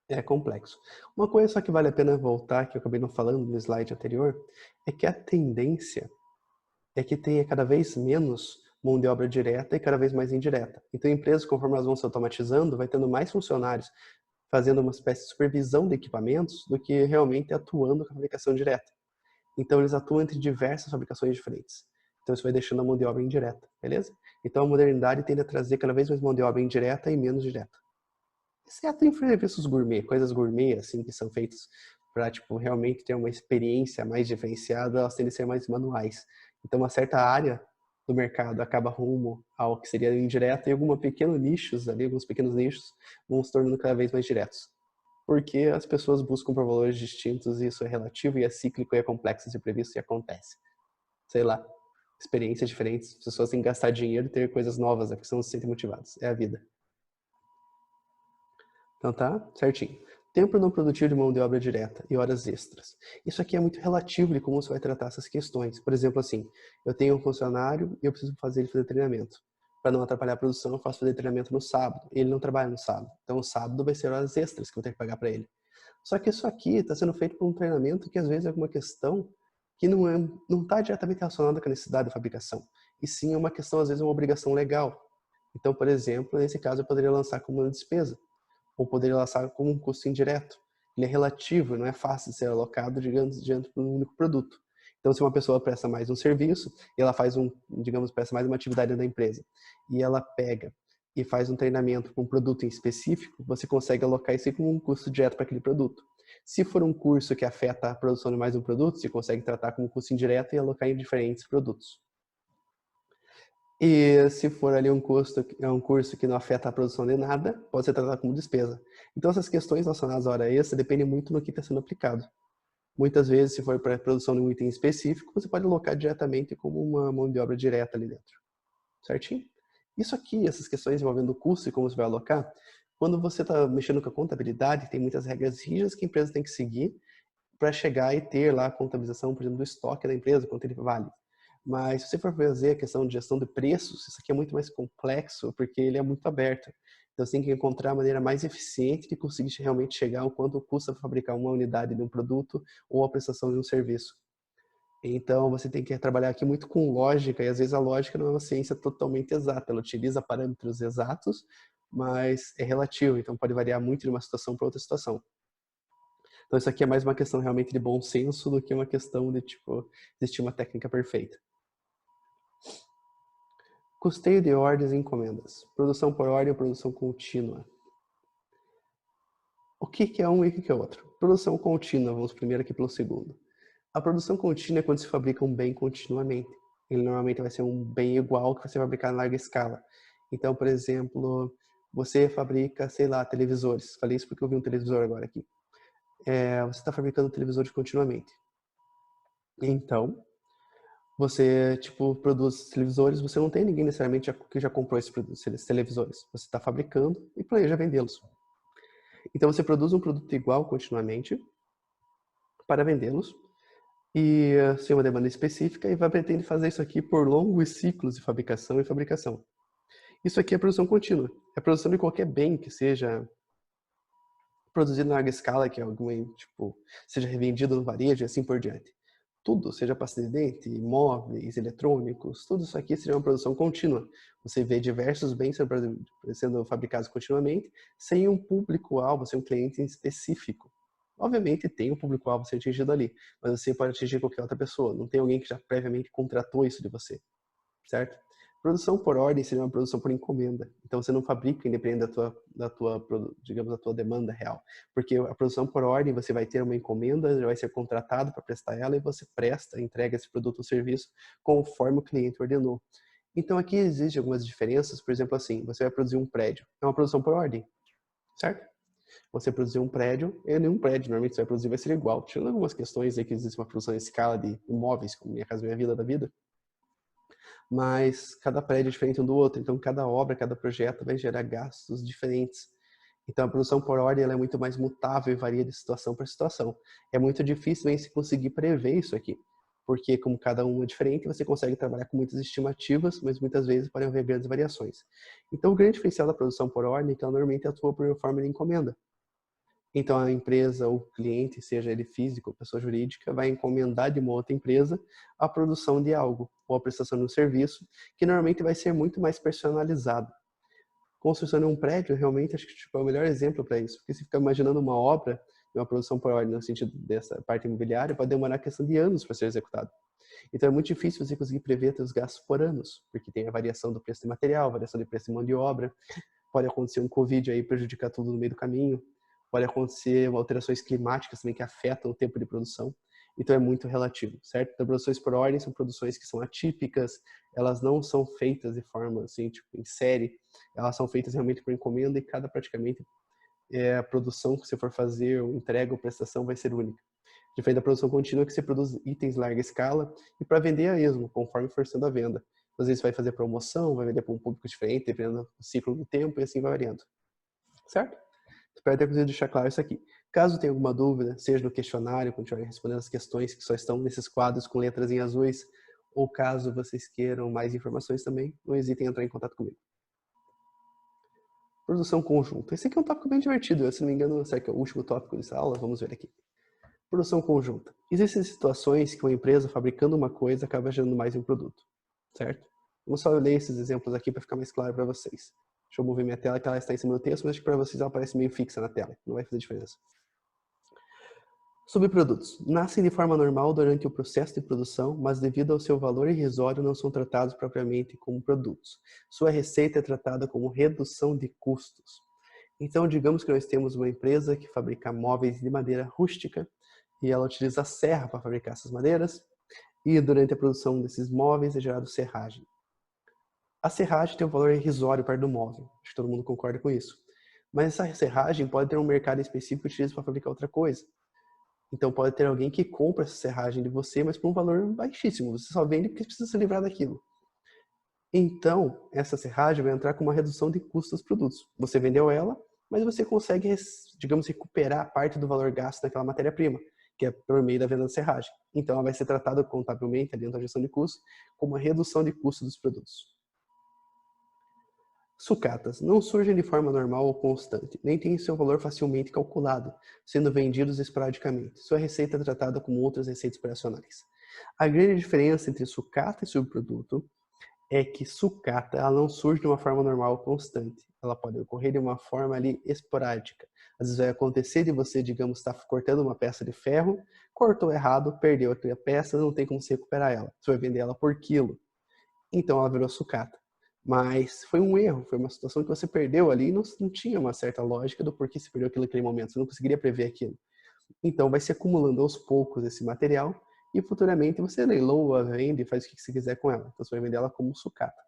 é complexo. Uma coisa só que vale a pena voltar, que eu acabei não falando no slide anterior, é que a tendência é que tenha cada vez menos mão de obra direta e cada vez mais indireta. Então, empresas, conforme elas vão se automatizando, vai tendo mais funcionários fazendo uma espécie de supervisão de equipamentos do que realmente atuando com a fabricação direta. Então, eles atuam entre diversas fabricações diferentes. Então, isso vai deixando a mão de obra indireta, beleza? Então, a modernidade tende a trazer cada vez mais mão de obra indireta e menos direta. Exceto em serviços gourmet, coisas gourmet, assim, que são feitas para, tipo, realmente ter uma experiência mais diferenciada, elas tendem a ser mais manuais. Então, uma certa área do mercado acaba rumo ao que seria indireto e alguns pequenos nichos ali, alguns pequenos nichos vão se tornando cada vez mais diretos. Porque as pessoas buscam por valores distintos e isso é relativo e é cíclico e é complexo de ser previsto e acontece. Sei lá, experiências diferentes, as pessoas têm que gastar dinheiro e ter coisas novas, né, porque senão se sentem motivados. É a vida. Então tá, certinho. Tempo não produtivo de mão de obra direta e horas extras. Isso aqui é muito relativo de como você vai tratar essas questões. Por exemplo, assim, eu tenho um funcionário e eu preciso fazer ele fazer treinamento. Para não atrapalhar a produção, eu faço fazer treinamento no sábado. Ele não trabalha no sábado. Então, o sábado vai ser horas extras que eu vou ter que pagar para ele. Só que isso aqui está sendo feito por um treinamento que às vezes é alguma questão que não está diretamente relacionada com a necessidade da fabricação. E sim é uma questão, às vezes, uma obrigação legal. Então, por exemplo, nesse caso eu poderia lançar como uma despesa, ou poderia lançar como um custo indireto. Ele é relativo, não é fácil de ser alocado, digamos, diante de um único produto. Então, se uma pessoa presta mais um serviço, e ela faz digamos, presta mais uma atividade da empresa, e ela pega e faz um treinamento com um produto em específico, você consegue alocar isso como um custo direto para aquele produto. Se for um curso que afeta a produção de mais um produto, você consegue tratar como custo indireto e alocar em diferentes produtos. E se for ali um curso que não afeta a produção de nada, pode ser tratado como despesa. Então essas questões relacionadas à hora extra dependem muito do que está sendo aplicado. Muitas vezes, se for para a produção de um item específico, você pode alocar diretamente como uma mão de obra direta ali dentro. Certinho? Isso aqui, essas questões envolvendo o custo e como você vai alocar, quando você está mexendo com a contabilidade, tem muitas regras rígidas que a empresa tem que seguir para chegar e ter lá a contabilização, por exemplo, do estoque da empresa, quanto ele vale. Mas se você for fazer a questão de gestão de preços, isso aqui é muito mais complexo, porque ele é muito aberto. Então você tem que encontrar a maneira mais eficiente de conseguir realmente chegar ao quanto custa fabricar uma unidade de um produto ou a prestação de um serviço. Então você tem que trabalhar aqui muito com lógica, e às vezes a lógica não é uma ciência totalmente exata, ela utiliza parâmetros exatos, mas é relativo, então pode variar muito de uma situação para outra situação. Então isso aqui é mais uma questão realmente de bom senso do que uma questão de, tipo, existir uma técnica perfeita. Custeio de ordens e encomendas. Produção por ordem ou produção contínua. O que é um e o que é outro? Produção contínua, vamos primeiro aqui pelo segundo. A produção contínua é quando se fabrica um bem continuamente. Ele normalmente vai ser um bem igual que você vai fabricar em larga escala. Então, por exemplo, você fabrica, sei lá, televisores. Falei isso porque eu vi um televisor agora aqui. Você está fabricando televisores continuamente. Então, você, tipo, produz televisores, você não tem ninguém necessariamente que já comprou esses televisores. Você está fabricando e planeja vendê-los. Então, você produz um produto igual continuamente para vendê-los e sem uma demanda específica e vai pretender fazer isso aqui por longos ciclos de fabricação e fabricação. Isso aqui é produção contínua. É a produção de qualquer bem que seja produzido em larga escala, que é algum, tipo, seja revendido no varejo e assim por diante. Tudo, seja pasta de dente, móveis, eletrônicos, tudo isso aqui seria uma produção contínua. Você vê diversos bens sendo fabricados continuamente, sem um público-alvo, sem um cliente específico. Obviamente tem um público-alvo a ser atingido ali, mas você pode atingir qualquer outra pessoa. Não tem alguém que já previamente contratou isso de você, certo? Produção por ordem seria uma produção por encomenda. Então você não fabrica independente digamos, da tua demanda real. Porque a produção por ordem, você vai ter uma encomenda, já vai ser contratado para prestar ela e você presta, entrega esse produto ou serviço conforme o cliente ordenou. Então aqui existem algumas diferenças, por exemplo assim, você vai produzir um prédio, é uma produção por ordem, certo? Você produzir um prédio, nenhum prédio normalmente você vai produzir vai ser igual, tirando algumas questões aí que existe uma produção em escala de imóveis, como Minha Casa Minha Vida da vida, mas cada prédio é diferente um do outro, então cada obra, cada projeto vai gerar gastos diferentes. Então a produção por ordem ela é muito mais mutável e varia de situação para situação. É muito difícil em se conseguir prever isso aqui, porque como cada um é diferente, você consegue trabalhar com muitas estimativas, mas muitas vezes podem haver grandes variações. Então o grande diferencial da produção por ordem é que ela normalmente atua por forma de encomenda. Então a empresa ou cliente, seja ele físico ou pessoa jurídica, vai encomendar de uma outra empresa a produção de algo ou a prestação de um serviço, que normalmente vai ser muito mais personalizado. Construção de um prédio, realmente, acho que tipo, é o melhor exemplo para isso, porque se fica imaginando uma obra, uma produção por ordem no sentido dessa parte imobiliária, pode demorar questão de anos para ser executado. Então é muito difícil você conseguir prever seus gastos por anos, porque tem a variação do preço de material, variação de preço de mão de obra, pode acontecer um Covid aí prejudicar tudo no meio do caminho, pode acontecer alterações climáticas também que afetam o tempo de produção. Então é muito relativo, certo? Então, produções por ordem são produções que são atípicas, elas não são feitas de forma assim, tipo, em série, elas são feitas realmente por encomenda e cada praticamente a produção que você for fazer, ou entrega ou prestação vai ser única. Diferente da produção contínua que você produz itens em larga escala e para vender a esmo, conforme for sendo a venda. Às vezes vai fazer promoção, vai vender para um público diferente, dependendo do ciclo do tempo e assim vai variando. Certo? Espero ter conseguido deixar claro isso aqui. Caso tenha alguma dúvida, seja no questionário, quando estiver respondendo as questões que só estão nesses quadros com letras em azuis, ou caso vocês queiram mais informações também, não hesitem em entrar em contato comigo. Produção conjunta. Esse aqui é um tópico bem divertido, se não me engano, será que é o último tópico dessa aula? Vamos ver aqui. Produção conjunta. Existem situações que uma empresa fabricando uma coisa acaba gerando mais um produto, certo? Vamos só ler esses exemplos aqui para ficar mais claro para vocês. Deixa eu mover minha tela, que ela está em cima do texto, mas acho que para vocês ela parece meio fixa na tela. Não vai fazer diferença. Subprodutos. Nascem de forma normal durante o processo de produção, mas devido ao seu valor irrisório não são tratados propriamente como produtos. Sua receita é tratada como redução de custos. Então, digamos que nós temos uma empresa que fabrica móveis de madeira rústica e ela utiliza a serra para fabricar essas madeiras e durante a produção desses móveis é gerado serragem. A serragem tem um valor irrisório perto do móvel, acho que todo mundo concorda com isso. Mas essa serragem pode ter um mercado específico que utiliza para fabricar outra coisa. Então pode ter alguém que compra essa serragem de você, mas por um valor baixíssimo. Você só vende porque precisa se livrar daquilo. Então, essa serragem vai entrar com uma redução de custos dos produtos. Você vendeu ela, mas você consegue, digamos, recuperar parte do valor gasto naquela matéria-prima, que é por meio da venda da serragem. Então, ela vai ser tratada contabilmente, dentro da gestão de custos, como uma redução de custos dos produtos. Sucatas não surgem de forma normal ou constante, nem têm seu valor facilmente calculado, sendo vendidos esporadicamente. Sua receita é tratada como outras receitas operacionais. A grande diferença entre sucata e subproduto é que sucata ela não surge de uma forma normal ou constante. Ela pode ocorrer de uma forma ali esporádica. Às vezes vai acontecer de você, digamos, estar cortando uma peça de ferro, cortou errado, perdeu aquela peça, não tem como se recuperar ela. Você vai vender ela por quilo. Então ela virou sucata. Mas foi um erro, foi uma situação que você perdeu ali e não tinha uma certa lógica do porquê você perdeu aquilo naquele momento. Você não conseguiria prever aquilo. Então vai se acumulando aos poucos esse material e futuramente você leiloa, vende, faz o que você quiser com ela. Então você vai vender ela como sucata.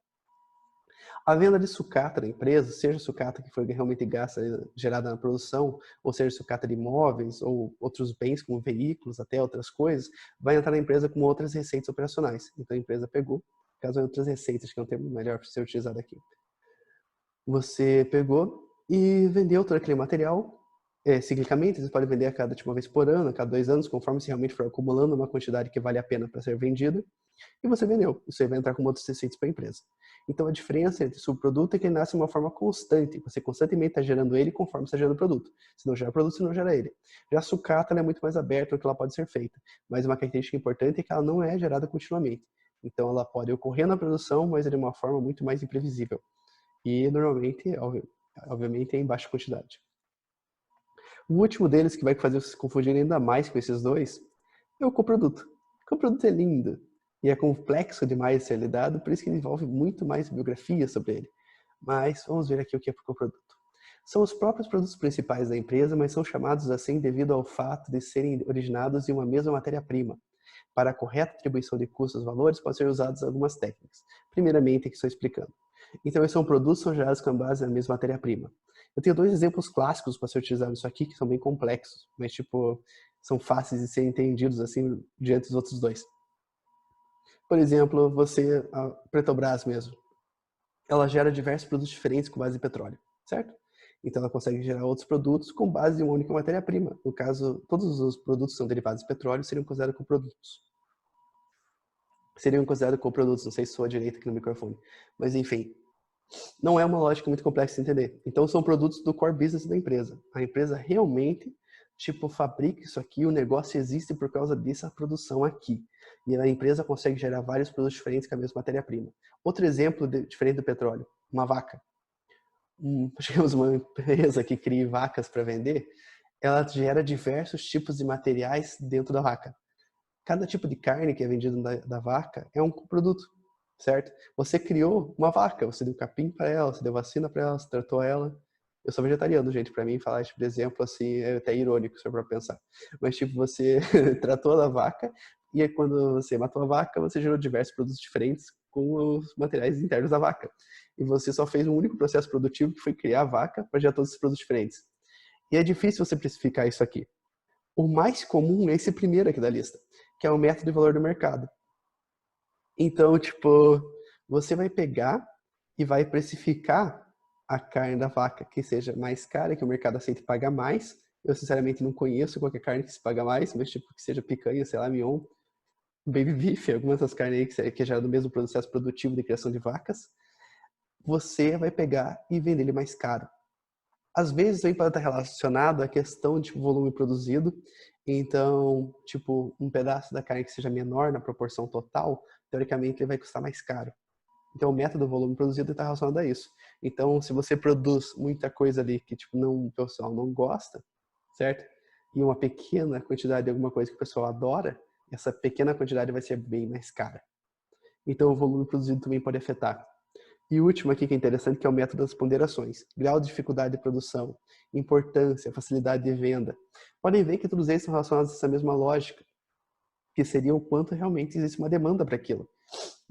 A venda de sucata da empresa, seja sucata que foi realmente gasta, gerada na produção, ou seja sucata de imóveis ou outros bens como veículos, até outras coisas, vai entrar na empresa com outras receitas operacionais. Então a empresa pegou, caso outras receitas, que é um termo melhor para ser utilizado aqui. Você pegou e vendeu todo aquele material ciclicamente, você pode vender a cada uma vez por ano, a cada 2 anos, conforme você realmente for acumulando uma quantidade que vale a pena para ser vendida, e você vendeu. Isso aí vai entrar como outros receitas para a empresa. Então a diferença entre subproduto é que ele nasce de uma forma constante, você constantemente está gerando ele conforme está gerando o produto. Se não gera produto, você não gera ele. Já a sucata ela é muito mais aberta do que ela pode ser feita, mas uma característica importante é que ela não é gerada continuamente. Então ela pode ocorrer na produção, mas de uma forma muito mais imprevisível. E normalmente, obviamente, é em baixa quantidade. O último deles, que vai fazer vocês se confundirem ainda mais com esses dois, é o coproduto. O coproduto é lindo e é complexo demais de ser lidado, por isso que ele envolve muito mais biografia sobre ele. Mas vamos ver aqui o que é o coproduto. São os próprios produtos principais da empresa, mas são chamados assim devido ao fato de serem originados de uma mesma matéria-prima. Para a correta atribuição de custos e valores, podem ser usadas algumas técnicas. Primeiramente, que estou explicando. Então, esses são produtos que são gerados com base na mesma matéria-prima. Eu tenho 2 exemplos clássicos para ser utilizado nisso aqui, que são bem complexos, mas, são fáceis de ser entendidos, assim, diante dos outros dois. Por exemplo, a Petrobras mesmo, ela gera diversos produtos diferentes com base em petróleo, certo? Então, ela consegue gerar outros produtos com base em uma única matéria-prima. No caso, todos os produtos que são derivados de petróleo seriam considerados coprodutos. Não sei se sou à direita aqui no microfone, mas enfim, não é uma lógica muito complexa de entender. Então são produtos do core business da empresa. A empresa realmente, fabrica isso aqui, o negócio existe por causa dessa produção aqui. E a empresa consegue gerar vários produtos diferentes com a mesma matéria-prima. Outro exemplo diferente do petróleo, uma vaca. Digamos, uma empresa que cria vacas para vender, ela gera diversos tipos de materiais dentro da vaca. Cada tipo de carne que é vendido da vaca é um produto, certo? Você criou uma vaca, você deu capim para ela, você deu vacina para ela, você tratou ela. Eu sou vegetariano, gente, para mim falar esse tipo de exemplo assim é até irônico, se for para pensar. Mas você tratou a vaca e aí, quando você matou a vaca, você gerou diversos produtos diferentes com os materiais internos da vaca. E você só fez um único processo produtivo que foi criar a vaca para gerar todos esses produtos diferentes. E é difícil você precificar isso aqui. O mais comum é esse primeiro aqui da lista, que é o método de valor do mercado. Então, você vai pegar e vai precificar a carne da vaca que seja mais cara, que o mercado aceite pagar mais. Eu, sinceramente, não conheço qualquer carne que se paga mais, mas tipo, que seja picanha, sei lá, mignon, baby beef, algumas dessas carnes aí que é gerado do mesmo processo produtivo de criação de vacas, você vai pegar e vender ele mais caro. Às vezes também pode estar relacionado à questão de volume produzido. Então, tipo, um pedaço da carne que seja menor na proporção total, teoricamente ele vai custar mais caro. Então, o método do volume produzido está relacionado a isso. Então, se você produz muita coisa ali que tipo não, o pessoal não gosta, certo? E uma pequena quantidade de alguma coisa que o pessoal adora, essa pequena quantidade vai ser bem mais cara. Então, o volume produzido também pode afetar. E o último aqui que é interessante, que é o método das ponderações. Grau de dificuldade de produção, importância, facilidade de venda. Podem ver que todos eles são relacionados a essa mesma lógica, que seria o quanto realmente existe uma demanda para aquilo.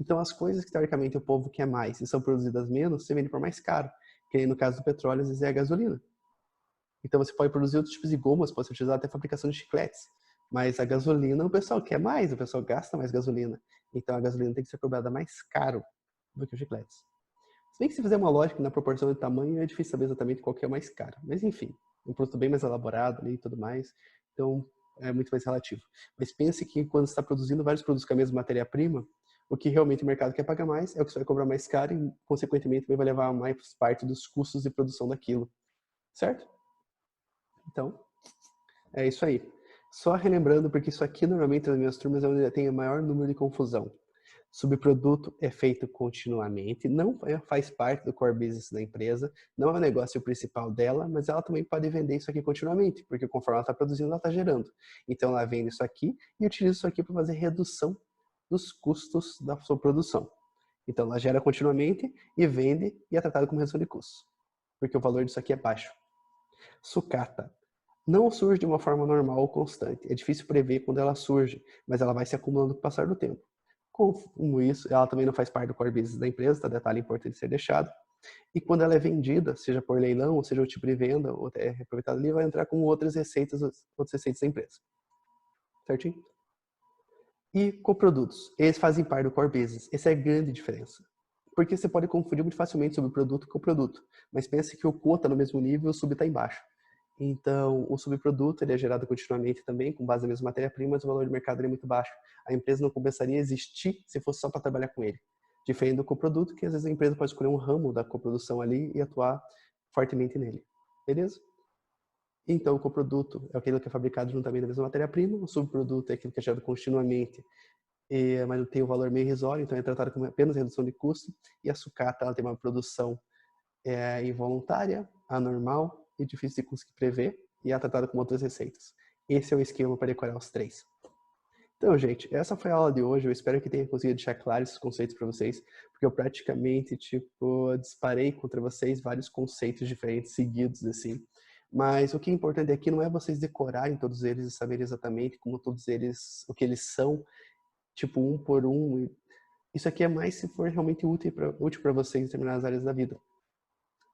Então, as coisas que teoricamente o povo quer mais e são produzidas menos, você vende por mais caro. Que no caso do petróleo, às vezes é a gasolina. Então, você pode produzir outros tipos de gomas, pode ser utilizado até a fabricação de chicletes. Mas a gasolina, o pessoal quer mais, o pessoal gasta mais gasolina. Então, a gasolina tem que ser cobrada mais caro do que os chicletes. Se bem que se fizer uma lógica na proporção de tamanho, é difícil saber exatamente qual que é o mais caro. Mas enfim, um produto bem mais elaborado ali e tudo mais, então é muito mais relativo. Mas pense que quando você está produzindo vários produtos com a mesma matéria-prima, o que realmente o mercado quer pagar mais é o que você vai cobrar mais caro e, consequentemente, vai levar mais parte dos custos de produção daquilo. Certo? Então, é isso aí. Só relembrando, porque isso aqui normalmente nas minhas turmas é onde tem o maior número de confusão. Subproduto é feito continuamente, não faz parte do core business da empresa, não é o negócio principal dela, mas ela também pode vender isso aqui continuamente, porque conforme ela está produzindo, ela está gerando. Então ela vende isso aqui e utiliza isso aqui para fazer redução dos custos da sua produção. Então ela gera continuamente e vende e é tratada como redução de custos, porque o valor disso aqui é baixo. Sucata não surge de uma forma normal ou constante. É difícil prever quando ela surge, mas ela vai se acumulando com o passar do tempo. Como isso, ela também não faz parte do core business da empresa, tá? Detalhe importante de ser deixado. E quando ela é vendida, seja por leilão, ou seja o tipo de venda, ou até reaproveitada ali, vai entrar com outras receitas da empresa. Certinho? E coprodutos. Eles fazem parte do core business. Essa é a grande diferença. Porque você pode confundir muito facilmente sobre produto e coproduto. Mas pense que o co está no mesmo nível e o sub está embaixo. Então, o subproduto ele é gerado continuamente também, com base na mesma matéria-prima, mas o valor de mercado é muito baixo. A empresa não começaria a existir se fosse só para trabalhar com ele. Diferente do coproduto, que às vezes a empresa pode escolher um ramo da coprodução ali e atuar fortemente nele. Beleza? Então, o coproduto é aquilo que é fabricado juntamente da mesma matéria-prima, o subproduto é aquilo que é gerado continuamente, mas tem um valor meio irrisório, então é tratado como apenas redução de custo, e a sucata ela tem uma produção involuntária, anormal e difícil de conseguir prever, e é tratada como outras receitas. Esse é o esquema para decorar os três. Então, gente, essa foi a aula de hoje. Eu espero que tenha conseguido deixar claro esses conceitos para vocês, porque eu praticamente, tipo, disparei contra vocês vários conceitos diferentes, seguidos, assim. Mas o que é importante aqui não é vocês decorarem todos eles e saberem exatamente como todos eles, o que eles são, tipo, um por um. Isso aqui é mais se for realmente útil para vocês em determinadas áreas da vida.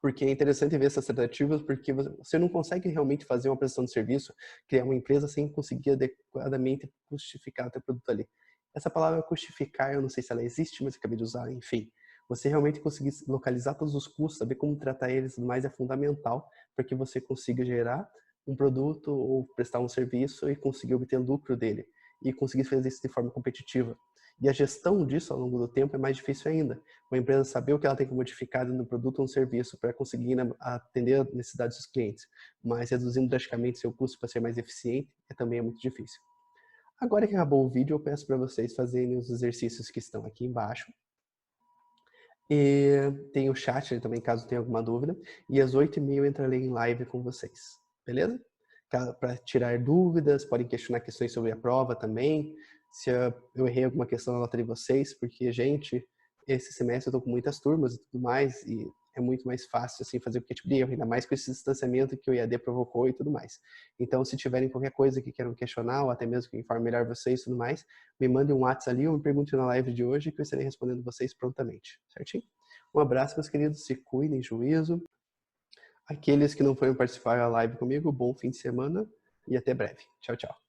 Porque é interessante ver essas tratativas, porque você não consegue realmente fazer uma prestação de serviço, criar uma empresa sem conseguir adequadamente justificar o teu produto ali. Essa palavra justificar, eu não sei se ela existe, mas eu acabei de usar, enfim. Você realmente conseguir localizar todos os custos, saber como tratar eles e tudo mais é fundamental para que você consiga gerar um produto ou prestar um serviço e conseguir obter lucro dele. E conseguir fazer isso de forma competitiva. E a gestão disso ao longo do tempo é mais difícil ainda. Uma empresa saber o que ela tem que modificar no produto ou no serviço para conseguir atender as necessidades dos clientes, mas reduzindo drasticamente seu custo para ser mais eficiente, também é muito difícil. Agora que acabou o vídeo, eu peço para vocês fazerem os exercícios que estão aqui embaixo. E tem o chat também, caso tenha alguma dúvida. E às 8h30 eu entrarei em live com vocês. Beleza? Para tirar dúvidas, podem questionar questões sobre a prova também. Se eu errei alguma questão na nota de vocês, porque, gente, esse semestre eu estou com muitas turmas e tudo mais, e é muito mais fácil assim fazer o que tipo de erro, ainda mais com esse distanciamento que o IAD provocou e tudo mais. Então, se tiverem qualquer coisa que queiram questionar, ou até mesmo que informe melhor vocês e tudo mais, me mandem um WhatsApp ali ou me perguntem na live de hoje que eu estarei respondendo vocês prontamente, certinho? Um abraço, meus queridos, se cuidem, juízo. Aqueles que não foram participar da live comigo, bom fim de semana e até breve. Tchau, tchau.